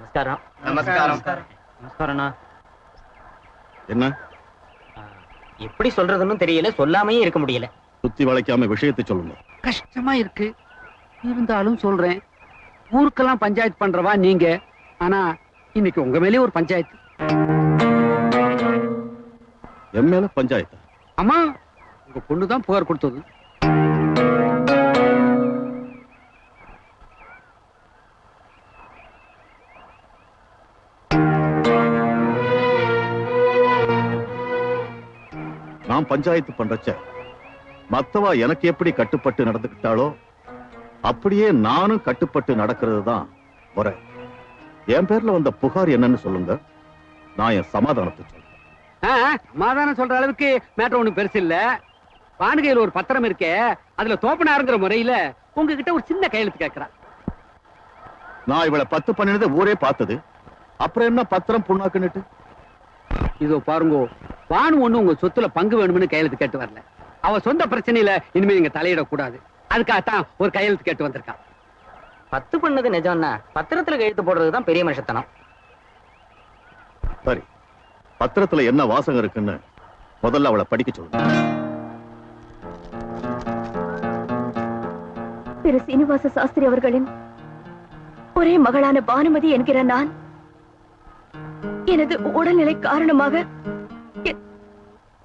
நமஸ்காரம். நமஸ்காரம். நமஸ்காரம்ண்ணா. என்ன எப்படி சொல்றதுன்னு தெரியல, சொல்லாமையும் இருக்க முடியல. சுத்தி வளைக்காம விஷயத்தை சொல்லுங்க. கஷ்டமா இருக்கு, இருந்தாலும் சொல்றேன். ஊருக்கெல்லாம் பஞ்சாயத்து பண்றவா நீங்க, ஆனா இன்னைக்கு உங்க மேலே ஒரு பஞ்சாயத்து. என் மேல பஞ்சாயத்து? அம்மா, உங்க பொண்ணுதான் புகார் கொடுத்தது. நான் பஞ்சாயத்து பண்றச்ச மத்தவா எனக்கு எப்படி கட்டுப்பட்டு நடந்துக்கிட்டாலோ அப்படியே நானும் கட்டுப்பட்டு நடக்கிறது தான் முறை. என் பேர்ல வந்த புகார் என்னன்னு சொல்லுங்க, நான் என் சமாதானத்தை சொல்றேன். சமாதானம் சொல்ற அளவுக்கு மேட்டர் ஒண்ணு பெருசு இல்ல. வானுகையில் ஒரு பத்திரம் இருக்கே, அதுல தோப்பனாருங்கிற முறையில உங்ககிட்ட ஒரு சின்ன கையெழுத்து கேட்கிறா. நான் இவளை 10 பண்ணினதை ஊரே பார்த்தது, அப்புறம் என்ன பத்திரம் புண்ணாக்குன்னுட்டு? இதோ பாருங்க, வானு ஒண்ணு உங்க சொத்துல பங்கு வேணும்னு கையெழுத்து கேட்டு வரல. அவ சொந்த பிரச்சனையில இனிமே நீங்க தலையிடக்கூடாது, அதுக்காகத்தான் ஒரு கையெழுத்து கேட்டு வந்திருக்கான். 10 பண்ணது நிஜம்னா பத்திரத்துல கையெழுத்து போடுறதுதான் பெரிய மனுஷத்தனம். சரி, பத்திரத்துல என்ன வாசகம் இருக்குன்னு முதல்ல அவளை படிக்க சொல்லுங்க. திரு சீனிவாச சாஸ்திரி அவர்களின் ஒரே மகளான பானுமதி என்கிற நான் எனது உடல்நிலை காரணமாக என்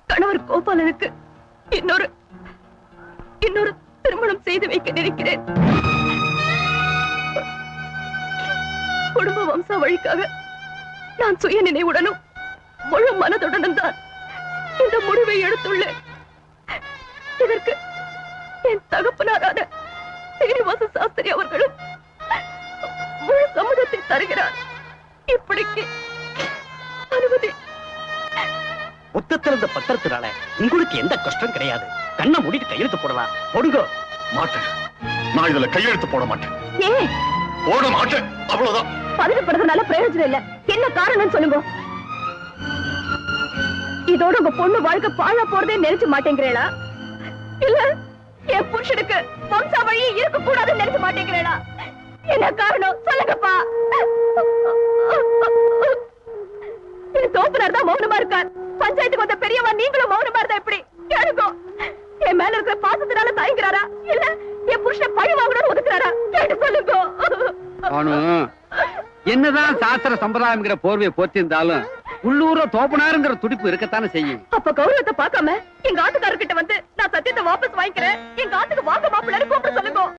கணவர் கோபாலனுக்கு இன்னொரு திருமணம் செய்து வைக்க நினைக்கிறேன். குடும்ப வம்சாவழிக்காக நான் சுய நினைவுடனும் முழு மனதுடனும் தான் இந்த முடிவை எடுத்துள்ளேன். இதற்கு என் தகப்பனாரான சீனிவாச சாஸ்திரி அவர்களும் முழு சம்மதத்தை தருகிறார். இப்படிக்கு அனுமதி. மொத்தத்தில் இந்த பத்திரத்தினால உங்களுக்கு எந்த கஷ்டம் கிடையாது. கண்ணை மூடிட்டு கையெழுத்து போடலாம். போடுங்க. மாட்டேன், நான் இதுல கையெழுத்து போட மாட்டேன். ஏன் போட மாட்டேன், அவ்வளவுதான். பதட்டப்படுறதுனால பிரயோஜனம் இல்ல. என்ன காரணம் சொல்லுங்க. இதோட உங்க பொண்ணு வாழ்க்கை பாழா போறதே நினைச்சு மாட்டேங்கிறேளா, இல்ல என் புருஷனுக்கு வம்சாவழியே இருக்க கூடாதுன்னு நினைச்சு மாட்டேங்கிறேளா? என்ன காரணம் சொல்லுங்கப்பா. என் தோப்பனார் தான் மௌனமா இருக்கார். பஞ்சாயத்துக்கு வந்த பெரியவா நீங்களும் மௌனமா இருந்தா எப்படி? கேளுங்க. என் மேல இருக்கிற பாசத்தினால தயங்குறாரா, இல்ல என் புருஷன் பழி வாங்கணும்னு ஒதுக்குறாரா? கேட்டு சொல்லுங்க. என்னதான் சாஸ்திர சம்பிரதாயம்ங்கிற போர்வையை போத்திருந்தாலும் உள்ளூர தோப்பனாருங்கிற துடிப்பு இருக்கத்தானே செய்யும். அப்ப கௌரவத்தை பார்க்காம எங்க ஆத்துக்காரர்கிட்ட வந்து நான் சத்தியத்தை வாபஸ் வாங்கிக்கிறேன், எங்க ஆத்துக்கு வாங்க மாப்பிள்ளை கூப்பிட சொல்லுங்க.